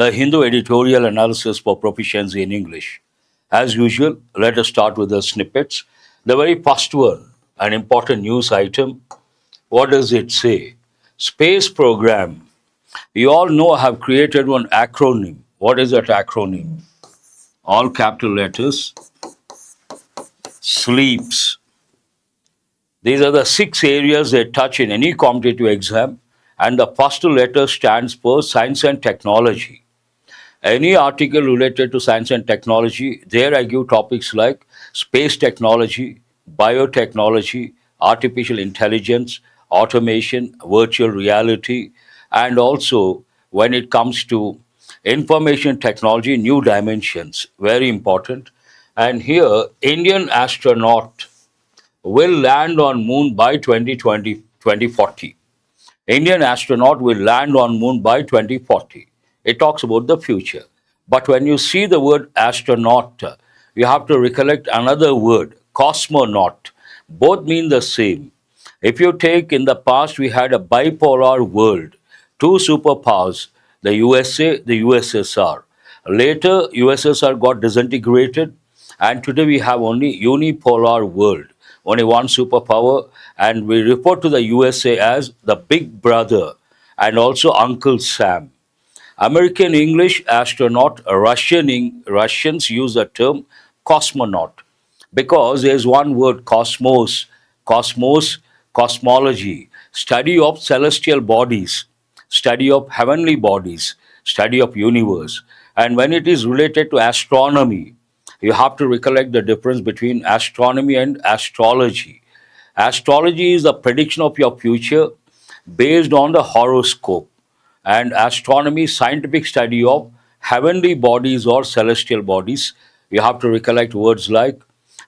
A Hindu editorial analysis for proficiency in English. As usual, let us start with the snippets. The very first one, an important news item. What does it say? Space program. You all know I have created one acronym. What is that acronym? All capital letters. SLEEPS. These are the 6 areas they touch in any competitive exam, and the first letter stands for science and technology. Any article related to science and technology, there I give topics like space technology, biotechnology, artificial intelligence, automation, virtual reality, and also when it comes to information technology, new dimensions, very important. And here, Indian astronaut will land on moon by 2020, 2040. Indian astronaut will land on moon by 2040. It talks about the future. But when you see the word astronaut, you have to recollect another word, cosmonaut. Both mean the same. If you take in the past, we had a bipolar world, two superpowers, the USA, the USSR. Later, USSR got disintegrated, and today we have only unipolar world, only one superpower, and we refer to the USA as the big brother and also Uncle Sam. American English astronaut, Russians use the term cosmonaut because there's one word cosmos, cosmology, study of celestial bodies, study of heavenly bodies, study of universe. And when it is related to astronomy, you have to recollect the difference between astronomy and astrology. Astrology is the prediction of your future based on the horoscope, and astronomy, scientific study of heavenly bodies or celestial bodies. You have to recollect words like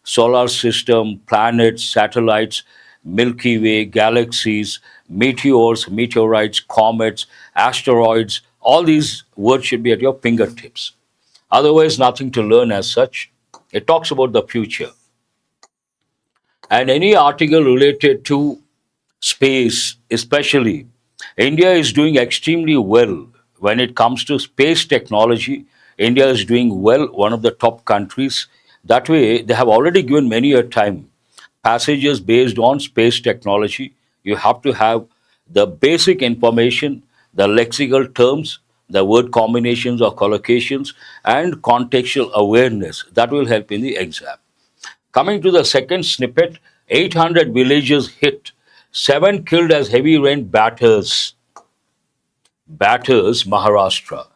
solar system, planets, satellites, Milky Way, galaxies, meteors, meteorites, comets, asteroids. All these words should be at your fingertips. Otherwise, nothing to learn as such. It talks about the future. And any article related to space, especially, India is doing extremely well when it comes to space technology. India is doing well, one of the top countries. That way, they have already given many a time passages based on space technology. You have to have the basic information, the lexical terms, the word combinations or collocations, and contextual awareness. That will help in the exam. Coming to the second snippet, 800 villages hit, 7 killed as heavy rain batters Maharashtra.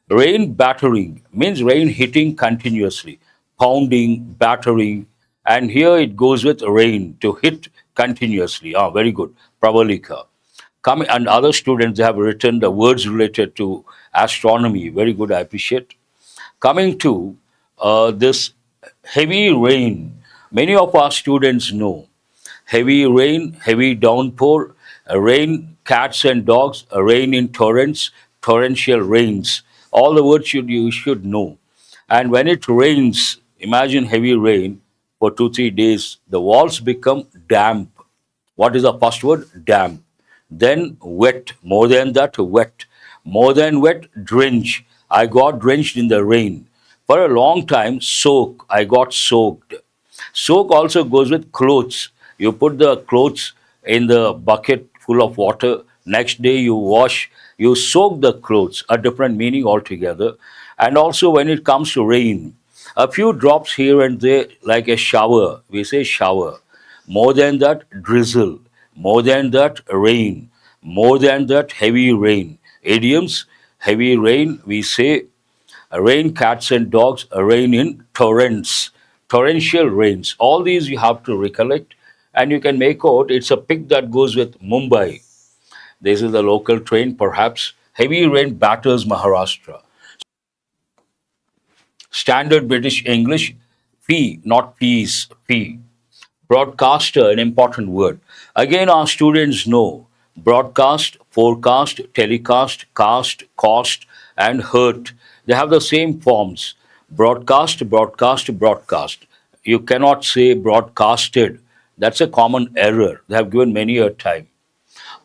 Rain battering means rain hitting continuously, pounding, battering, and here it goes with rain to hit continuously. Ah, very good. Pravalika. Coming and other students they have written the words related to astronomy. Very good, I appreciate. Coming to this heavy rain, many of our students know heavy rain, heavy downpour, rain, cats and dogs, rain in torrents, torrential rains. All the words you should know. And when it rains, imagine heavy rain for 2 3 days, the walls become damp. What is the first word? Damp. Then wet. More than that, wet. More than wet, drench. I got drenched in the rain. For a long time, soak. I got soaked. Soak also goes with clothes. You put the clothes in the bucket full of water. Next day you wash. You soak the clothes. A different meaning altogether. And also when it comes to rain, a few drops here and there, like a shower. We say shower. More than that, drizzle. More than that, rain. More than that, heavy rain. Idioms, heavy rain, we say rain, cats and dogs, rain in torrents, torrential rains. All these you have to recollect, and you can make out it's a pic that goes with Mumbai. This is the local train, perhaps. Heavy rain batters Maharashtra. Standard British English, fee, not fees, fee. Broadcaster, an important word. Again, our students know broadcast, forecast, telecast, cast, cost, and hurt. They have the same forms. Broadcast, broadcast, broadcast. You cannot say broadcasted. That's a common error. They have given many a time.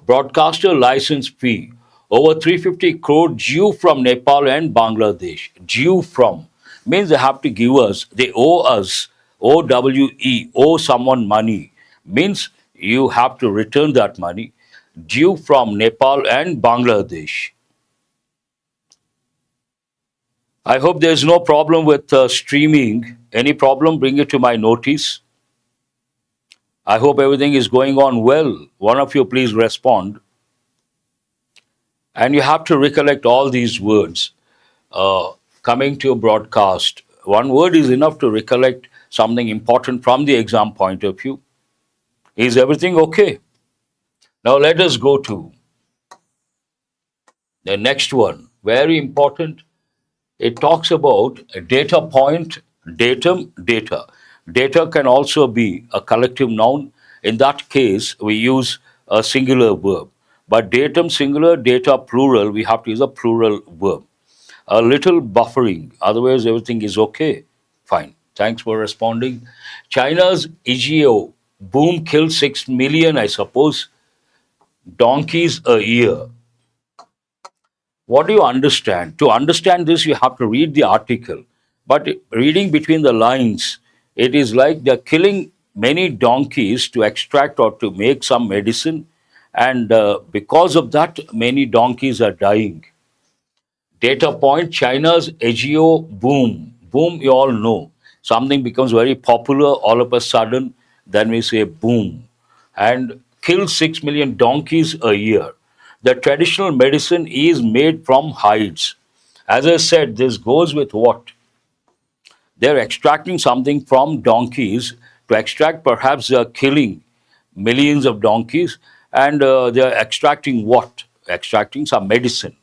Broadcaster license fee. Over 350 crore due from Nepal and Bangladesh. Due from means they have to give us, they owe us, OWE, owe someone money. Means you have to return that money. Due from Nepal and Bangladesh. I hope there's no problem with streaming. Any problem, bring it to my notice. I hope everything is going on well. One of you please respond. And you have to recollect all these words coming to a broadcast. One word is enough to recollect something important from the exam point of view. Is everything okay? Now let us go to the next one. Very important. It talks about a data point, datum, data. Data can also be a collective noun. In that case, we use a singular verb. But datum singular, data plural, we have to use a plural verb. A little buffering, otherwise everything is okay. Fine. Thanks for responding. China's EGO boom killed 6 million, I suppose, donkeys a year. What do you understand? To understand this, you have to read the article. But reading between the lines, it is like they're killing many donkeys to extract or to make some medicine. And because of that, many donkeys are dying. Data point, China's AGO boom. Boom, you all know. Something becomes very popular all of a sudden, then we say boom. And kill 6 million donkeys a year. The traditional medicine is made from hides. As I said, this goes with what? They're extracting something from donkeys. To extract, perhaps they are killing millions of donkeys, and they are extracting what? Extracting some medicine.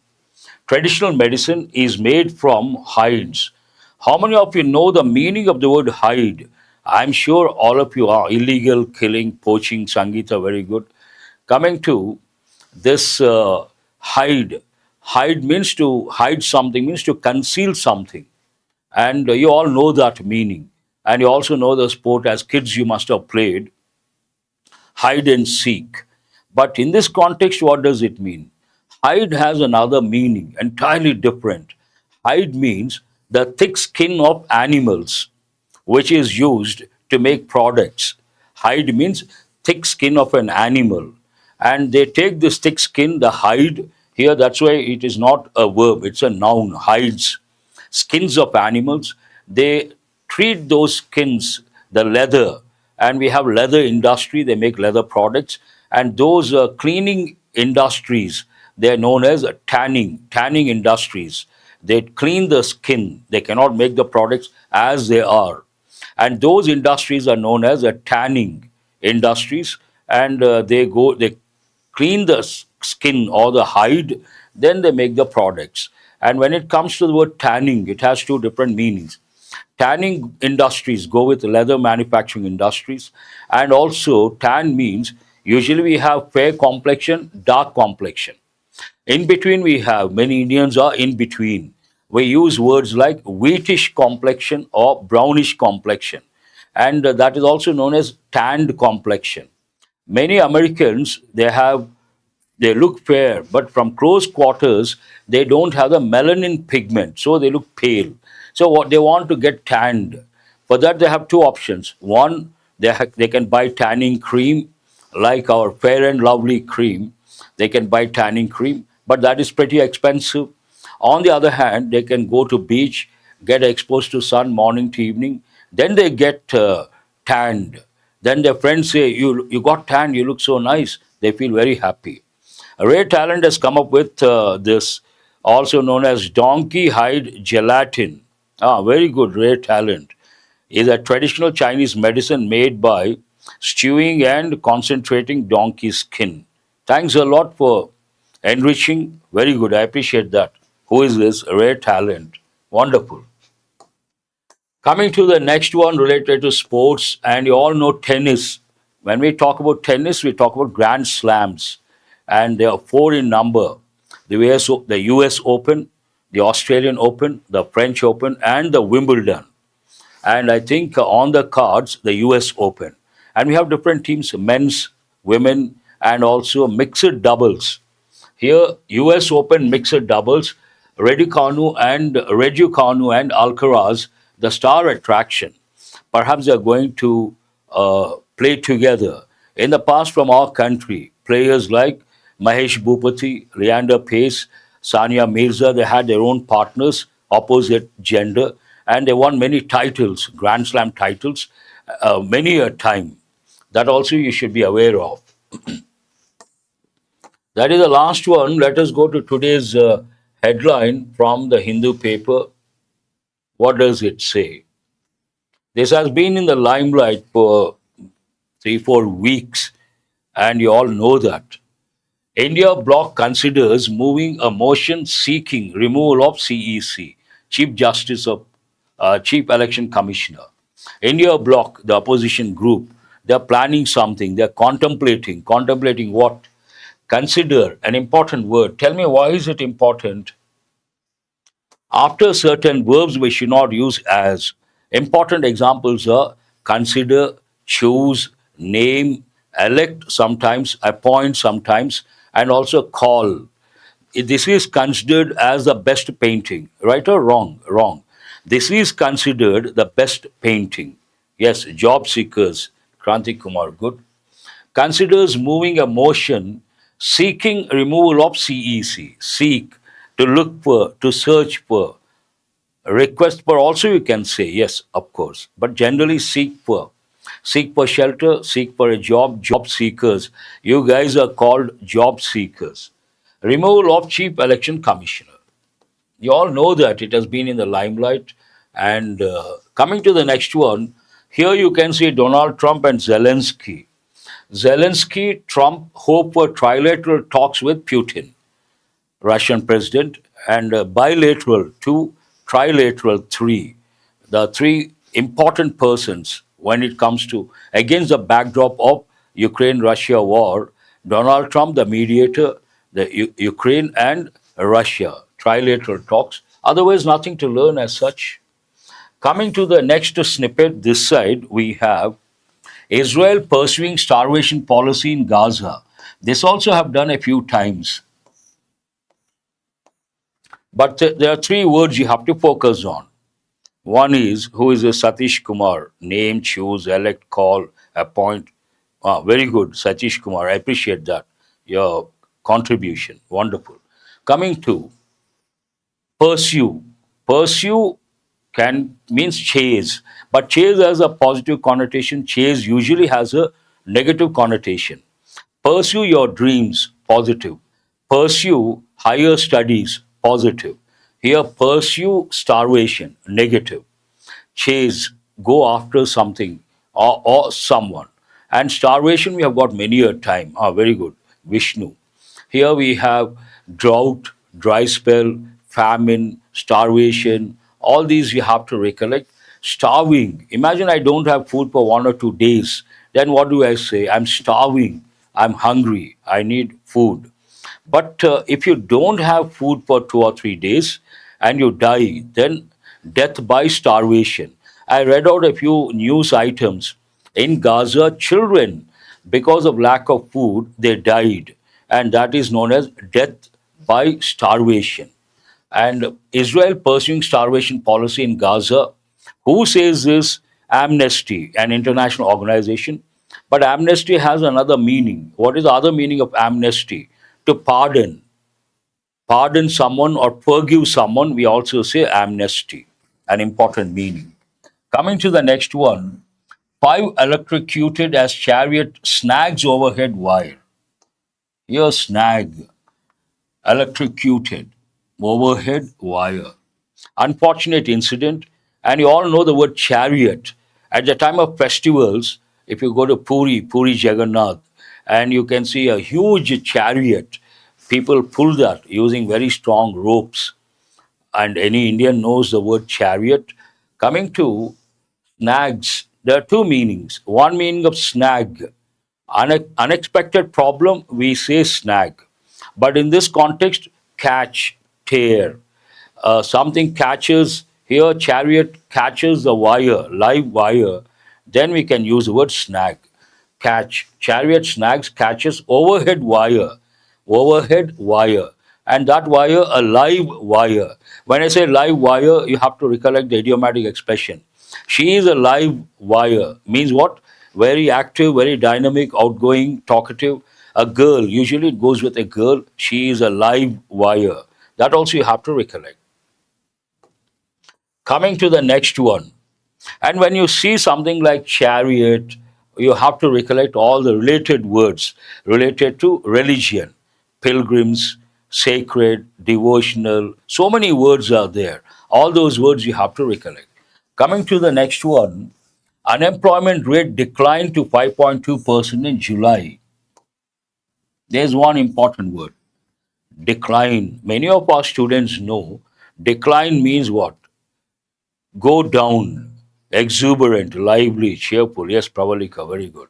Traditional medicine is made from hides. How many of you know the meaning of the word hide? I'm sure all of you are illegal, killing, poaching, Sangeeta, very good. Coming to this hide. Hide means to hide something, means to conceal something. And you all know that meaning. And you also know the sport as kids you must have played, hide and seek. But in this context, what does it mean? Hide has another meaning, entirely different. Hide means the thick skin of animals, which is used to make products. Hide means thick skin of an animal. And they take this thick skin, the hide, here that's why it is not a verb, it's a noun, hides. Skins of animals, they treat those skins, the leather, and we have leather industry, they make leather products, and those cleaning industries, they're known as tanning industries. They clean the skin, they cannot make the products as they are. And those industries are known as tanning industries, and they clean the skin or the hide, then they make the products. And when it comes to the word tanning, it has two different meanings. Tanning industries go with leather manufacturing industries, and also tan means usually we have fair complexion, dark complexion. In between, we have many Indians are in between. We use words like wheatish complexion or brownish complexion, and that is also known as tanned complexion. Many Americans they look fair, but from close quarters they don't have the melanin pigment, so they look pale. So what they want to get tanned. For that they have two options. One, they can buy tanning cream, like our Fair and Lovely cream. They can buy tanning cream, but that is pretty expensive. On the other hand, they can go to beach, get exposed to sun morning to evening, then they get tanned. Then their friends say, you got tanned, you look so nice. They feel very happy. Ray Talent has come up with this, also known as donkey hide gelatin. Ah, very good, Ray Talent. Is a traditional Chinese medicine made by stewing and concentrating donkey skin. Thanks a lot for enriching. Very good, I appreciate that. Who is this? Ray Talent. Wonderful. Coming to the next one related to sports, and you all know tennis. When we talk about tennis, we talk about Grand Slams, and there are four in number: the US Open, the Australian Open, the French Open, and the Wimbledon. And I think on the cards, the US Open. And we have different teams: men's, women, and also mixed doubles. Here, US Open mixed doubles, Reducanu and Alcaraz, the star attraction. Perhaps they are going to play together. In the past, from our country, players like Mahesh Bhupati, Leander Pace, Sania Mirza, they had their own partners, opposite gender, and they won many titles, Grand Slam titles, many a time. That also you should be aware of. That is the last one. Let us go to today's headline from the Hindu paper. What does it say? This has been in the limelight for 3, 4 weeks, and you all know that. India bloc considers moving a motion seeking removal of CEC, Chief Justice of Chief Election Commissioner. India bloc, the opposition group, they're planning something. They're contemplating what? Consider, an important word. Tell me, why is it important? After certain verbs we should not use as. Important examples are consider, choose, name, elect sometimes, appoint sometimes, and also call. This is considered as the best painting. Right or wrong? Wrong. This is considered the best painting. Yes, job seekers. Kranti Kumar, good. Considers moving a motion seeking removal of CEC. Seek, to look for, to search for. Request for also you can say, yes, of course. But generally seek for. Seek for shelter, seek for a job seekers. You guys are called job seekers. Removal of Chief Election Commissioner. You all know that it has been in the limelight. And coming to the next one, here you can see Donald Trump and Zelensky. Zelensky, Trump hope for trilateral talks with Putin, Russian president, and bilateral 2, trilateral 3. The three important persons when it comes to against the backdrop of Ukraine-Russia war. Donald Trump, the mediator, the Ukraine and Russia, trilateral talks. Otherwise, nothing to learn as such. Coming to the next snippet, this side we have Israel pursuing starvation policy in Gaza. This also have done a few times. But there are three words you have to focus on. One is, who is a Satish Kumar? Name, choose, elect, call, appoint. Very good, Satish Kumar. I appreciate that. Your contribution. Wonderful. Coming to pursue. Pursue can means chase, but chase has a positive connotation. Chase usually has a negative connotation. Pursue your dreams, positive. Pursue higher studies, positive. Here, pursue starvation, negative. Chase, go after something or someone. And starvation, we have got many a time. Very good. Vishnu. Here we have drought, dry spell, famine, starvation. All these you have to recollect. Starving. Imagine I don't have food for 1 or 2 days. Then what do I say? I'm starving. I'm hungry. I need food. But if you don't have food for 2 or 3 days and you die, then death by starvation. I read out a few news items. In Gaza, children, because of lack of food, they died. And that is known as death by starvation. And Israel pursuing starvation policy in Gaza. Who says this? Amnesty, an international organization. But amnesty has another meaning. What is the other meaning of amnesty? To pardon. Pardon someone or forgive someone, we also say amnesty, an important meaning. Coming to the next one, 5 electrocuted as chariot snags overhead wire. Here, snag, electrocuted, overhead wire. Unfortunate incident, and you all know the word chariot. At the time of festivals, if you go to Puri Jagannath, and you can see a huge chariot, people pull that using very strong ropes. And any Indian knows the word chariot. Coming to snags, there are two meanings. One meaning of snag, unexpected problem, we say snag. But in this context, catch, tear. Something catches, here chariot catches the wire, live wire, then we can use the word snag. Catch. Chariot snags, catches overhead wire. overhead wire, and that wire a live wire. When I say live wire, you have to recollect the idiomatic expression. She is a live wire means what? Very active, very dynamic, outgoing, talkative. A girl, usually it goes with a girl. She is a live wire. That also you have to recollect. Coming to the next one. And when you see something like chariot, you have to recollect all the related words related to religion, pilgrims, sacred, devotional. So many words are there. All those words you have to recollect. Coming to the next one, unemployment rate declined to 5.2% in July. There's one important word, decline. Many of our students know decline means what? Go down, exuberant, lively, cheerful. Yes, Pravalika, very good.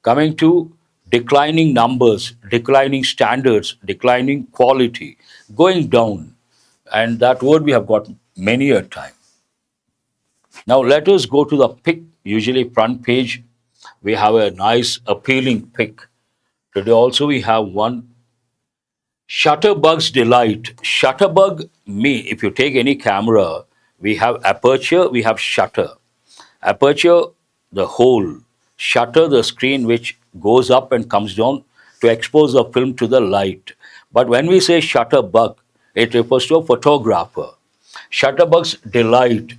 Coming to declining numbers, declining standards, declining quality, going down. And that word we have got many a time. Now let us go to the pic, usually front page. We have a nice, appealing pic. Today also we have one. Shutterbug's delight. Shutterbug, me, if you take any camera, we have aperture, we have shutter. Aperture, the hole. Shutter, the screen which goes up and comes down to expose the film to the light. But when we say shutterbug, it refers to a photographer. Shutterbug's delight.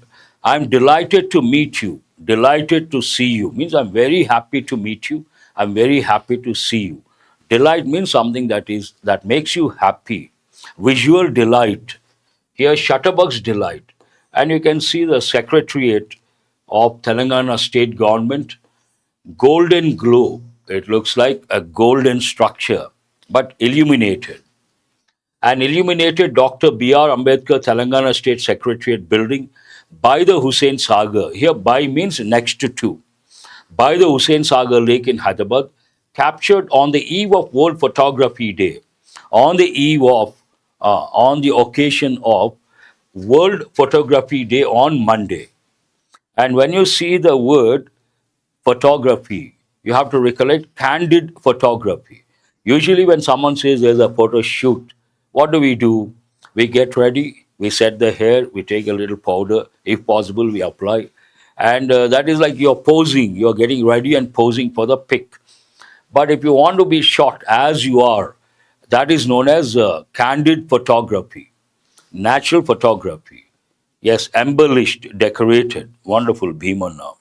I'm delighted to meet you. Delighted to see you. Means I'm very happy to meet you. I'm very happy to see you. Delight means something that makes you happy. Visual delight. Here, Shutterbug's delight. And you can see the Secretariat of Telangana State Government. Golden glow. It looks like a golden structure, but illuminated. An illuminated Dr. B.R. Ambedkar Telangana State Secretariat building by the Hussain Sagar. Here, by means next to. By the Hussain Sagar Lake in Hyderabad, captured on the eve of World Photography Day, on the occasion of World Photography Day on Monday. And when you see the word photography, you have to recollect candid photography. Usually, when someone says there's a photo shoot, what do? We get ready, we set the hair, we take a little powder, if possible, we apply. And that is like you're posing, you're getting ready and posing for the pic. But if you want to be shot as you are, that is known as candid photography, natural photography. Yes, embellished, decorated. Wonderful, Bhimana.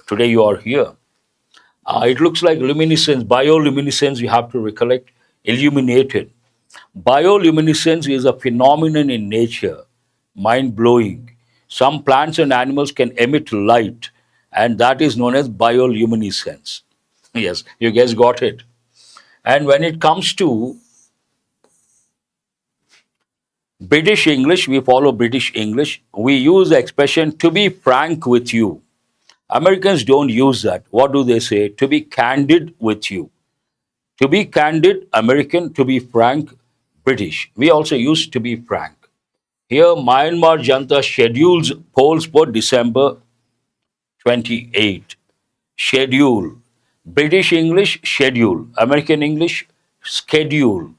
Today you are here. It looks like luminescence, bioluminescence, you have to recollect, illuminated. Bioluminescence is a phenomenon in nature, mind blowing. Some plants and animals can emit light, and that is known as bioluminescence. Yes, you guys got it. And when it comes to British English, we follow British English. We use the expression to be frank with you. Americans don't use that. What do they say? To be candid with you. To be candid, American. To be frank, British. We also use to be frank. Here, Myanmar Janta schedules polls for December 28. Schedule. British English, schedule. American English, schedule.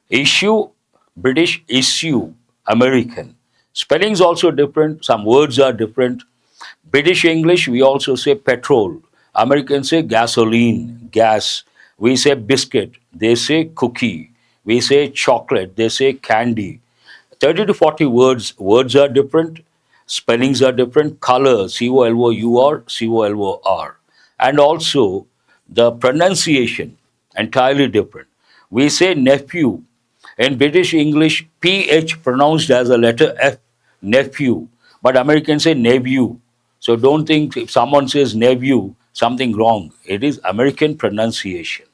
Issue, British issue, American. Spellings also different. Some words are different. British English, we also say petrol. Americans say gasoline, gas. We say biscuit. They say cookie. We say chocolate. They say candy. 30 to 40 words. Words are different. Spellings are different. Color, C-O-L-O-U-R, C-O-L-O-R. And also the pronunciation, entirely different. We say nephew. In British English, PH pronounced as a letter F, nephew. But Americans say nephew. So don't think if someone says nephew, something wrong. It is American pronunciation.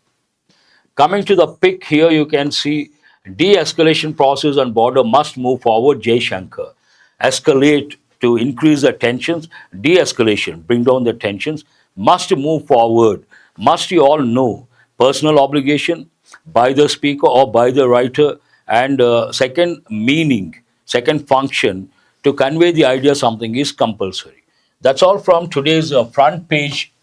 Coming to the pic here, you can see de-escalation process on border must move forward, Jay Shankar. Escalate to increase the tensions, de-escalation, bring down the tensions, must move forward. Must you all know? Personal obligation by the speaker or by the writer, and second meaning, second function, to convey the idea something is compulsory. That's all from today's front page.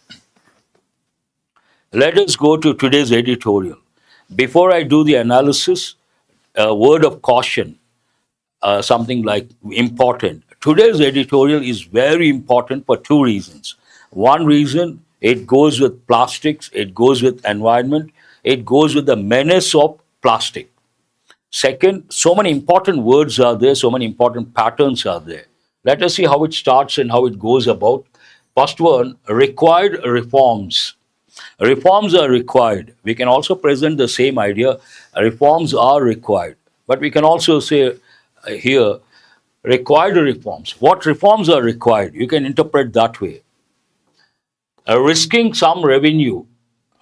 Let us go to today's editorial. Before I do the analysis, a word of caution, something like important. Today's editorial is very important for two reasons. One reason, it goes with plastics, it goes with environment, it goes with the menace of plastic. Second, so many important words are there, so many important patterns are there. Let us see how it starts and how it goes about. First one, required reforms. Reforms are required. We can also present the same idea. Reforms are required. But we can also say here, required reforms. What reforms are required? You can interpret that way. Risking some revenue,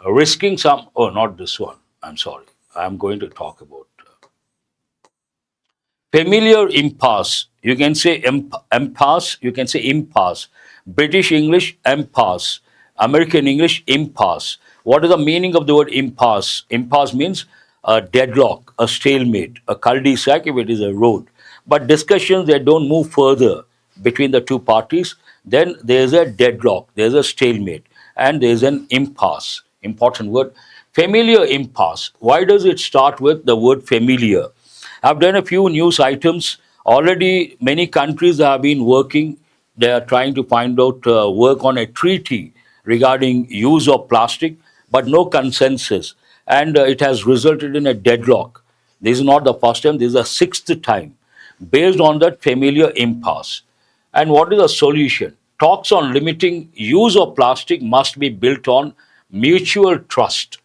risking some, oh, not this one. I'm sorry. I'm going to talk about familiar impasse. You can say impasse, you can say impasse. British English, impasse. American English, impasse. What is the meaning of the word impasse? Impasse means a deadlock, a stalemate, a cul-de-sac if it is a road. But discussions that don't move further between the two parties, then there's a deadlock, there's a stalemate, and there's an impasse. Important word. Familiar impasse. Why does it start with the word familiar? I've done a few news items. Already, many countries have been working. They are trying to find out, work on a treaty regarding use of plastic, but no consensus. And it has resulted in a deadlock. This is not the first time, this is the sixth time, based on that familiar impasse. And what is the solution? Talks on limiting use of plastic must be built on mutual trust.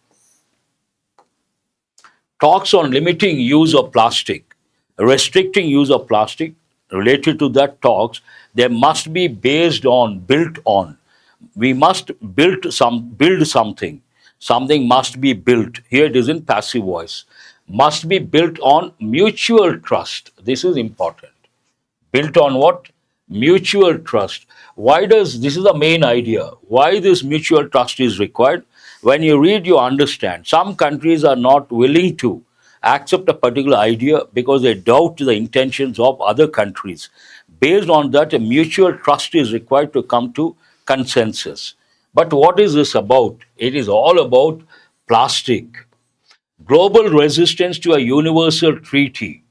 Talks on limiting use of plastic, restricting use of plastic, related to that talks, they must be based on, built on. We must build something. Something must be built. Here it is in passive voice. Must be built on mutual trust. This is important. Built on what? Mutual trust. Why does this is the main idea? Why this mutual trust is required? When you read, you understand. Some countries are not willing to accept a particular idea because they doubt the intentions of other countries. Based on that, a mutual trust is required to come to consensus. But what is this about? It is all about plastic. Global resistance to a universal treaty.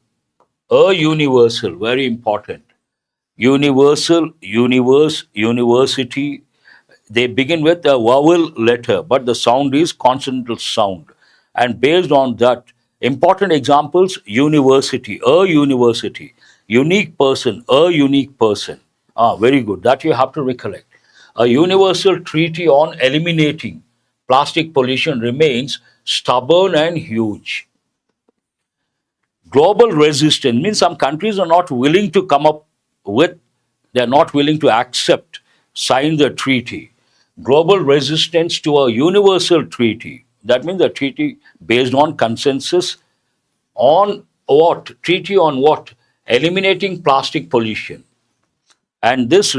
A universal, very important. Universal, universe, university. They begin with a vowel letter, but the sound is consonantal sound. And based on that, important examples, university, a university, unique person, a unique person. Ah, very good. That you have to recollect. A universal treaty on eliminating plastic pollution remains stubborn and huge. Global resistance means some countries are not willing to come up with, they are not willing to accept, sign the treaty. Global resistance to a universal treaty. That means a treaty based on consensus on what? Treaty on what? Eliminating plastic pollution. And this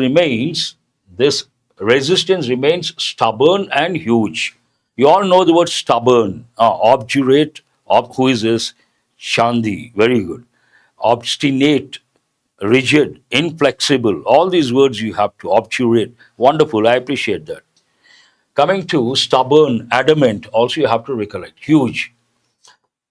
resistance remains stubborn and huge. You all know the word stubborn, obdurate, who is this? Shandi, very good. Obstinate, rigid, inflexible, all these words you have to, obdurate. Wonderful, I appreciate that. Coming to stubborn, adamant, also you have to recollect, huge.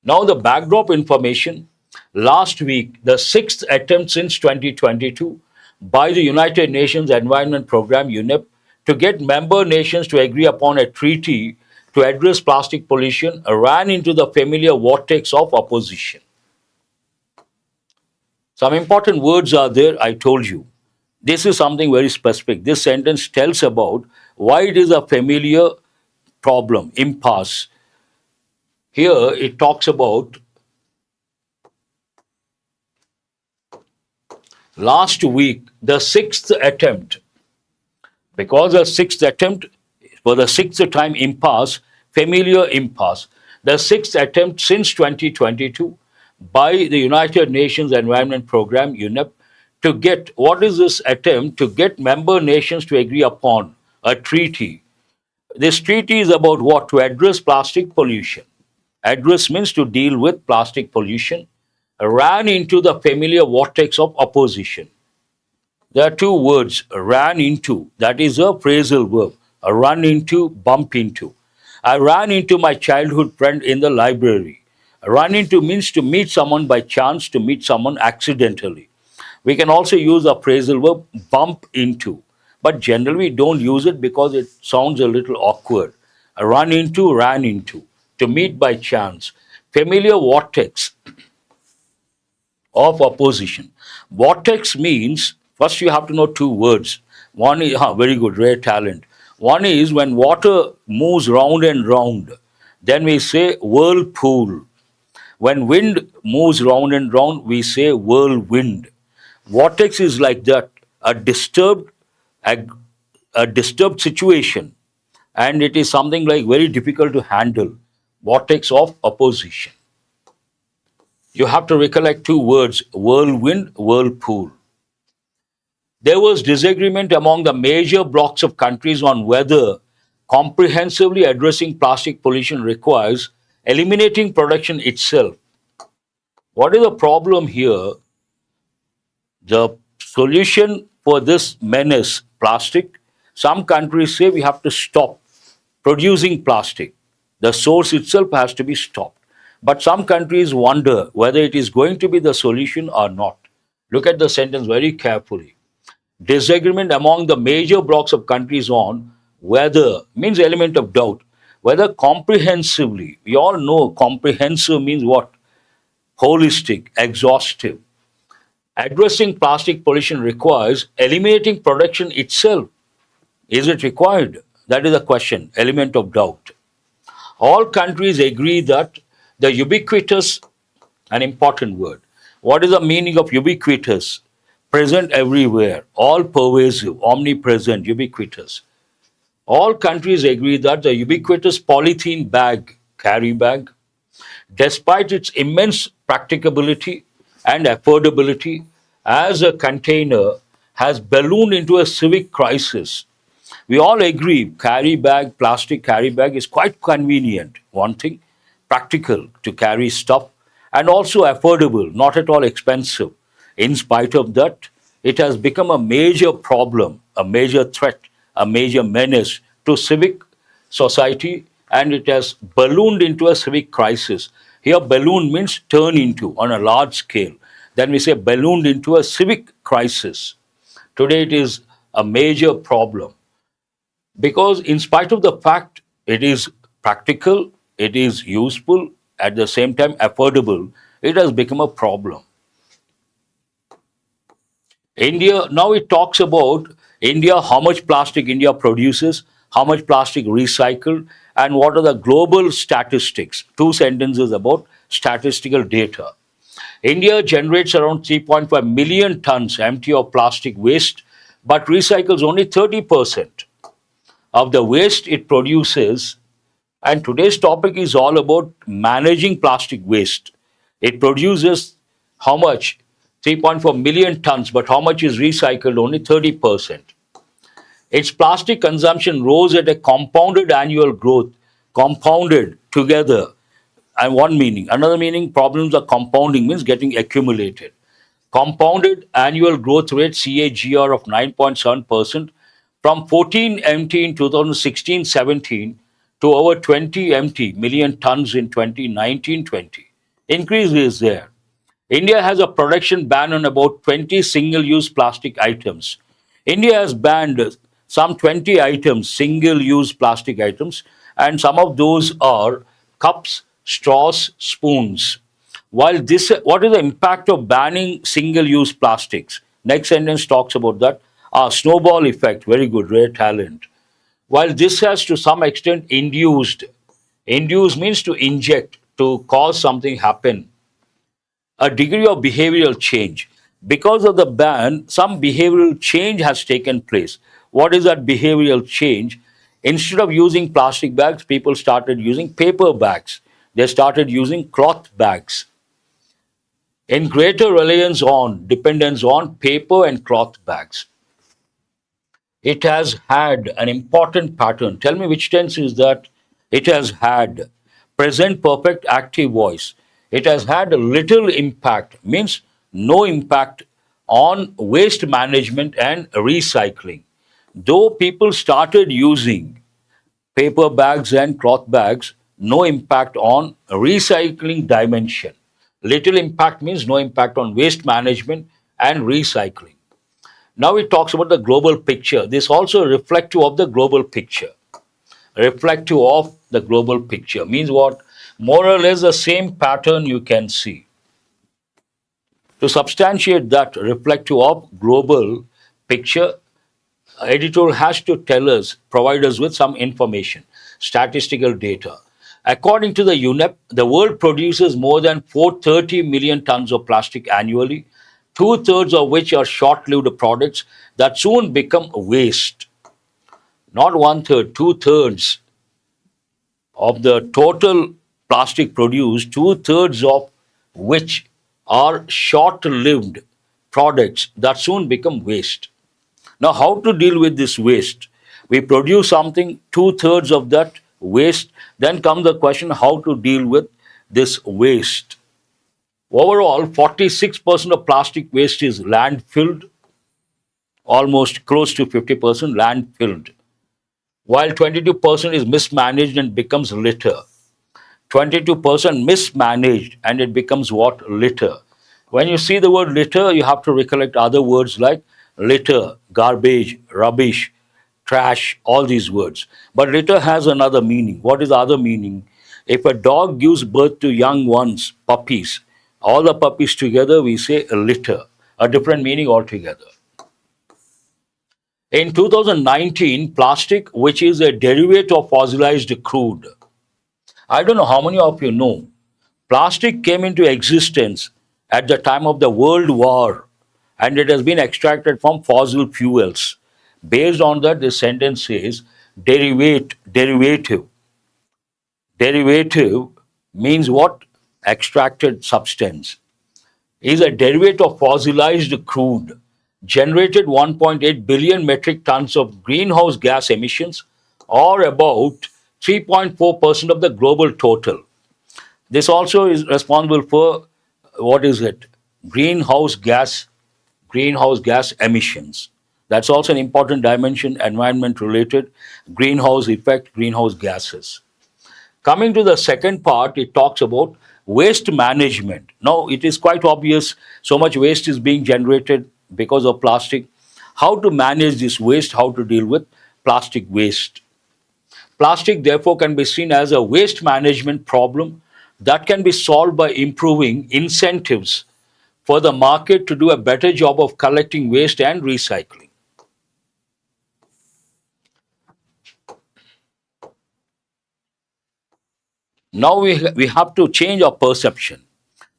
Now, the backdrop information. Last week, the sixth attempt since 2022 by the United Nations Environment Programme, UNEP, to get member nations to agree upon a treaty to address plastic pollution ran into the familiar vortex of opposition. Some important words are there, I told you. This is something very specific. This sentence tells about why it is a familiar problem, impasse. Here it talks about last week, the sixth attempt. Because the sixth attempt, for the sixth time impasse, familiar impasse. The sixth attempt since 2022 by the United Nations Environment Programme, UNEP, to get, what is this attempt? To get member nations to agree upon a treaty. This treaty is about what? To address plastic pollution. Address means to deal with plastic pollution. Ran into the familiar vortex of opposition. There are two words, ran into, that is a phrasal verb, run into, bump into. I ran into my childhood friend in the library. Run into means to meet someone by chance, to meet someone accidentally. We can also use a phrasal verb bump into, but generally we don't use it because it sounds a little awkward. Run into, ran into, to meet by chance. Familiar vortex of opposition. Vortex means, first you have to know two words. One is, very good, rare talent. One is when water moves round and round, then we say whirlpool. When wind moves round and round, we say whirlwind. Vortex is like that, a, a disturbed situation, and it is something like very difficult to handle. Vortex of opposition. You have to recollect two words, whirlwind, whirlpool. There was disagreement among the major blocs of countries on whether comprehensively addressing plastic pollution requires eliminating production itself. What is the problem here? The solution for this menace, plastic, some countries say we have to stop producing plastic. The source itself has to be stopped. But some countries wonder whether it is going to be the solution or not. Look at the sentence very carefully. Disagreement among the major blocs of countries on whether, means element of doubt, whether comprehensively, we all know comprehensive means what? Holistic, exhaustive. Addressing plastic pollution requires eliminating production itself. Is it required? That is a question, element of doubt. All countries agree that the ubiquitous, an important word. What is the meaning of ubiquitous? Present everywhere, all pervasive, omnipresent, ubiquitous. All countries agree that the ubiquitous polythene bag, carry bag, despite its immense practicability and affordability as a container, has ballooned into a civic crisis. We all agree carry bag, plastic carry bag is quite convenient. One thing, practical to carry stuff and also affordable, not at all expensive. In spite of that, it has become a major problem, a major threat, a major menace to civic society, and it has ballooned into a civic crisis. Here, balloon means turn into on a large scale. Then we say ballooned into a civic crisis. Today, it is a major problem because, in spite of the fact it is practical, it is useful, at the same time affordable, it has become a problem. India, now it talks about India, how much plastic India produces, how much plastic recycled, and what are the global statistics. Two sentences about statistical data. India generates around 3.5 million tons empty of plastic waste, but recycles only 30% of the waste it produces. And today's topic is all about managing plastic waste. It produces how much? 3.4 million tons, but how much is recycled? Only 30%. Its plastic consumption rose at a compounded annual growth, compounded together. And one meaning. Another meaning, problems are compounding, means getting accumulated. Compounded annual growth rate, CAGR, of 9.7% from 14 MT in 2016-17 to over 20 MT, million tons, in 2019-20. Increase is there. India has a production ban on about 20 single use plastic items. India has banned some 20 items, single use plastic items, and some of those are cups, straws, spoons. While this, what is the impact of banning single use plastics? Next sentence talks about that. Snowball effect, very good, rare talent. While this has to some extent induced means to inject, to cause something happen, a degree of behavioral change. Because of the ban, some behavioral change has taken place. What is that behavioral change? Instead of using plastic bags, people started using paper bags. They started using cloth bags. In greater dependence on paper and cloth bags. It has had an important pattern. Tell me which tense is that? It has had present perfect active voice. It has had a little impact, means no impact on waste management and recycling. Though people started using paper bags and cloth bags, no impact on recycling dimension. Little impact means no impact on waste management and recycling. Now it talks about the global picture. This also reflective of the global picture. Reflective of the global picture means what? More or less the same pattern you can see. To substantiate that reflective of global picture, editorial has to tell us, provide us with some information, statistical data. According to the UNEP, the world produces more than 430 million tons of plastic annually, two-thirds of which are short-lived products that soon become waste. Not one-third, two-thirds of the total plastic produced, two-thirds of which are short-lived products that soon become waste. Now, how to deal with this waste? We produce something, two-thirds of that waste, then comes the question how to deal with this waste. Overall, 46% of plastic waste is landfilled, almost close to 50% landfilled, while 22% is mismanaged and becomes litter. 22% mismanaged and it becomes what? Litter. When you see the word litter, you have to recollect other words like litter, garbage, rubbish, trash, all these words. But litter has another meaning. What is the other meaning? If a dog gives birth to young ones, puppies, all the puppies together, we say a litter, a different meaning altogether. In 2019, plastic, which is a derivative of fossilized crude, I don't know how many of you know, plastic came into existence at the time of the World War and it has been extracted from fossil fuels. Based on that, the sentence says derivative. Derivative means what? Extracted substance. Is a derivative of fossilized crude, generated 1.8 billion metric tons of greenhouse gas emissions, or about 3.4% of the global total. This also is responsible for what is it? Greenhouse gas emissions. That's also an important dimension, environment related, greenhouse effect, greenhouse gases. Coming to the second part, it talks about waste management. Now, it is quite obvious so much waste is being generated because of plastic. How to manage this waste, how to deal with plastic waste. Plastic, therefore, can be seen as a waste management problem that can be solved by improving incentives for the market to do a better job of collecting waste and recycling. Now we have to change our perception.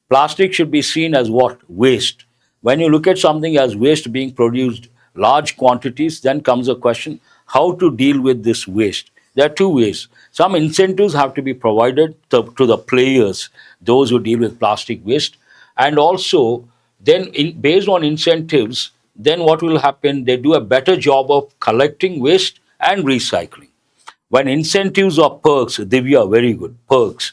Plastic should be seen as what? Waste. When you look at something as waste being produced large quantities, then comes a question how to deal with this waste. There are two ways. Some incentives have to be provided to the players, those who deal with plastic waste, and also then based on incentives, then what will happen? They do a better job of collecting waste and recycling. When incentives or perks, Divya, very good, perks,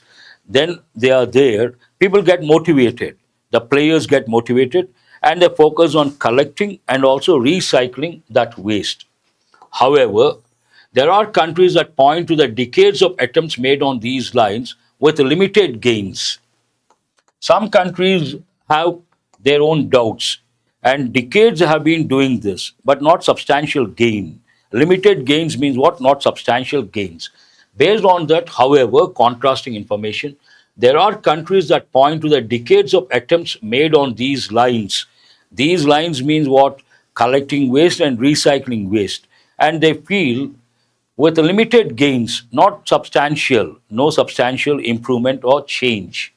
then they are there, people get motivated, the players get motivated, and they focus on collecting and also recycling that waste. However, there are countries that point to the decades of attempts made on these lines with limited gains. Some countries have their own doubts, and decades have been doing this, but not substantial gain. Limited gains means what? Not substantial gains. Based on that, however, contrasting information, there are countries that point to the decades of attempts made on these lines. These lines means what? Collecting waste and recycling waste. And they feel with limited gains, not substantial, no substantial improvement or change.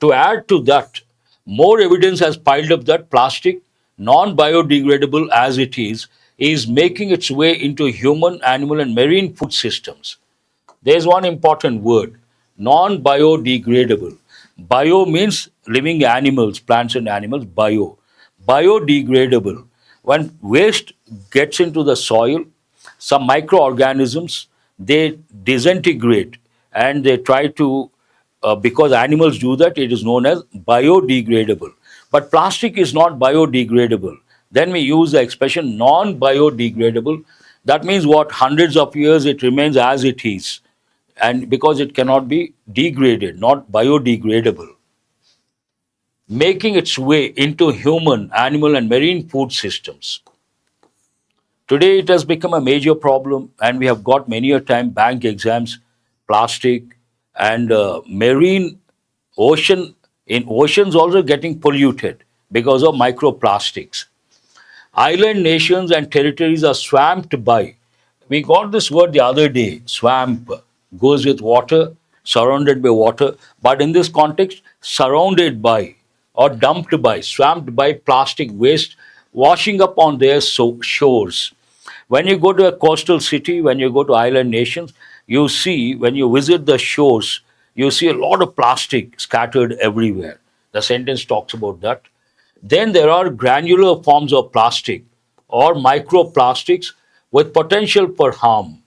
To add to that, more evidence has piled up that plastic, non biodegradable as it is making its way into human, animal, and marine food systems. There's one important word non biodegradable. Bio means living animals, plants and animals, bio. Biodegradable. When waste gets into the soil, some microorganisms they disintegrate and they try to because animals do that, it is known as biodegradable. But plastic is not biodegradable. Then we use the expression non biodegradable, That means what? Hundreds of years it remains as it is. And because it cannot be degraded, not biodegradable, making its way into human, animal, and marine food systems. Today, it has become a major problem, and we have got many a time bank exams, plastic, and marine ocean in oceans also getting polluted because of microplastics. Island nations and territories are swamped by. We got this word the other day. Swamp goes with water, surrounded by water, but in this context, surrounded by or dumped by, swamped by plastic waste washing up on their shores. When you go to a coastal city, when you go to island nations, you see, when you visit the shores, you see a lot of plastic scattered everywhere. The sentence talks about that. Then there are granular forms of plastic or microplastics with potential for harm.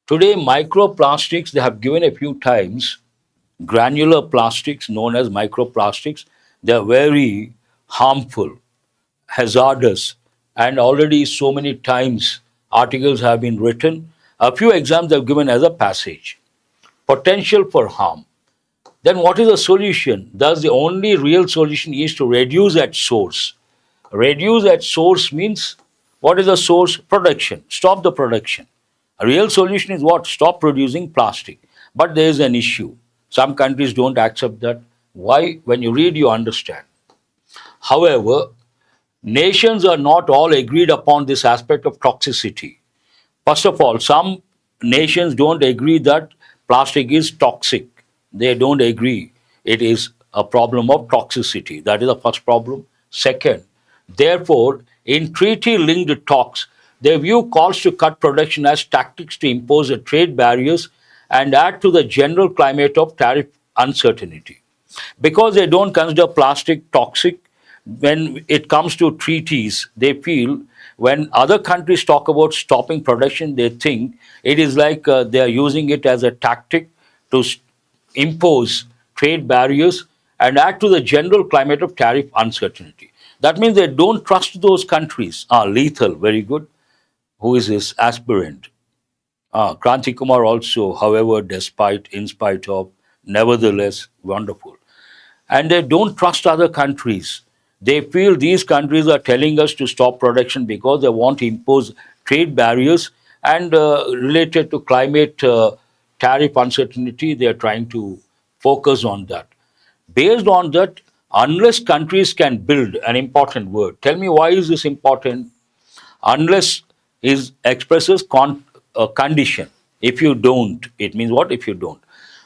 Today, microplastics, they have given a few times, granular plastics known as microplastics, they are very harmful, hazardous, and already so many times articles have been written. A few exams have given as a passage. Potential for harm. Then what is the solution? Thus, the only real solution is to reduce at source. Reduce at source means what is the source? Production. Stop the production. A real solution is what? Stop producing plastic. But there is an issue. Some countries don't accept that. Why? When you read, you understand. However, nations are not all agreed upon this aspect of toxicity. First of all, some nations don't agree that plastic is toxic. They don't agree it is a problem of toxicity. That is the first problem. Second, therefore, in treaty linked talks, they view calls to cut production as tactics to impose the trade barriers and add to the general climate of tariff uncertainty. Because they don't consider plastic toxic, when it comes to treaties, they feel when other countries talk about stopping production, they think it is like they are using it as a tactic to impose trade barriers and add to the general climate of tariff uncertainty. That means they don't trust those countries. Lethal, very good. Who is this aspirant? Kranti Kumar also, however, despite, in spite of, nevertheless, wonderful. And they don't trust other countries. They feel these countries are telling us to stop production because they want to impose trade barriers and related to climate tariff uncertainty, they are trying to focus on that. Based on that, unless countries can build, an important word. Tell me why is this important? Unless is expresses a condition. If you don't, it means what? If you don't.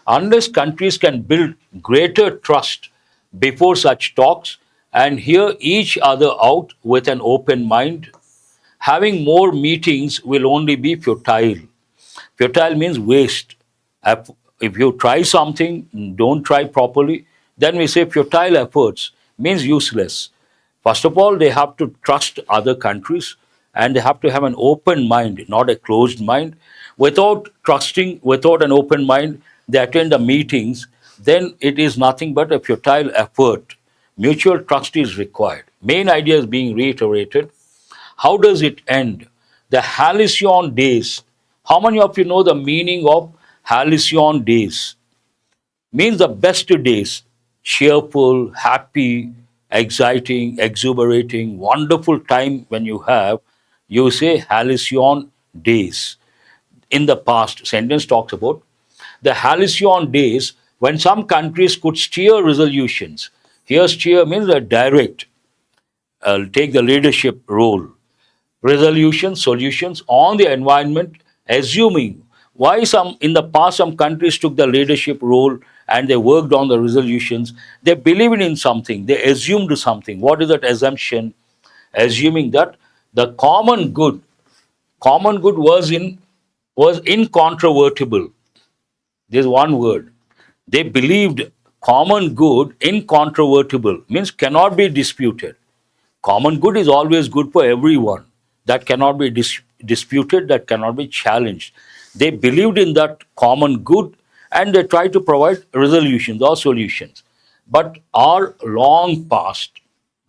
Unless countries can build greater trust before such talks and hear each other out with an open mind, having more meetings will only be futile. Futile means waste. If you try something, don't try properly, then we say futile efforts means useless. First of all, they have to trust other countries and they have to have an open mind, not a closed mind. Without trusting, without an open mind, they attend the meetings, then it is nothing but a futile effort. Mutual trust is required. Main idea is being reiterated. How does it end? The halcyon days. How many of you know the meaning of halcyon days? Means the best days. Cheerful, happy, exciting, exuberating, wonderful time when you have. You say halcyon days. In the past, sentence talks about the halcyon days when some countries could steer resolutions. Here, steer means a direct, take the leadership role. Resolutions, solutions on the environment, assuming why some in the past some countries took the leadership role and they worked on the resolutions. They believed in something, they assumed something. What is that assumption? Assuming that the common good was incontrovertible. There's one word. They believed common good incontrovertible means cannot be disputed. Common good is always good for everyone. That cannot be disputed, that cannot be challenged. They believed in that common good and they tried to provide resolutions or solutions. But are long past.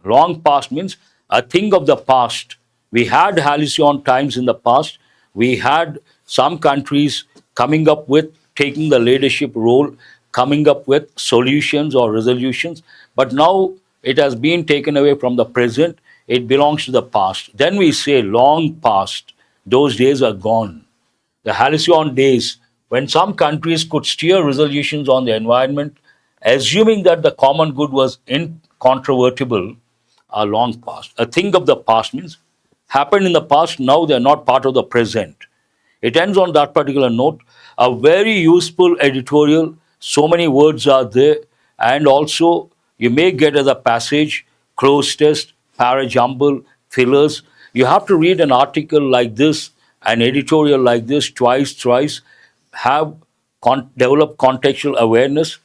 Long past means a thing of the past We had halcyon times in the past. We had some countries coming up with taking the leadership role, coming up with solutions or resolutions. But now it has been taken away from the present. It belongs to the past. Then we say, long past. Those days are gone. The halcyon days when some countries could steer resolutions on the environment, assuming that the common good was incontrovertible, are long past. A thing of the past means happened in the past, now they are not part of the present. It ends on that particular note. A very useful editorial. So many words are there, and also you may get as a passage, close test, parajumble, fillers. You have to read an article like this, an editorial like this, twice, thrice, have develop contextual awareness,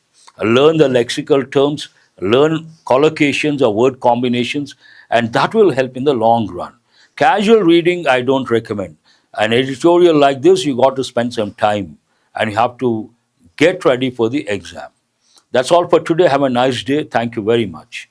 learn the lexical terms, learn collocations or word combinations, and that will help in the long run. Casual reading, I don't recommend. An editorial like this, you got to spend some time and you have to get ready for the exam. That's all for today. Have a nice day. Thank you very much.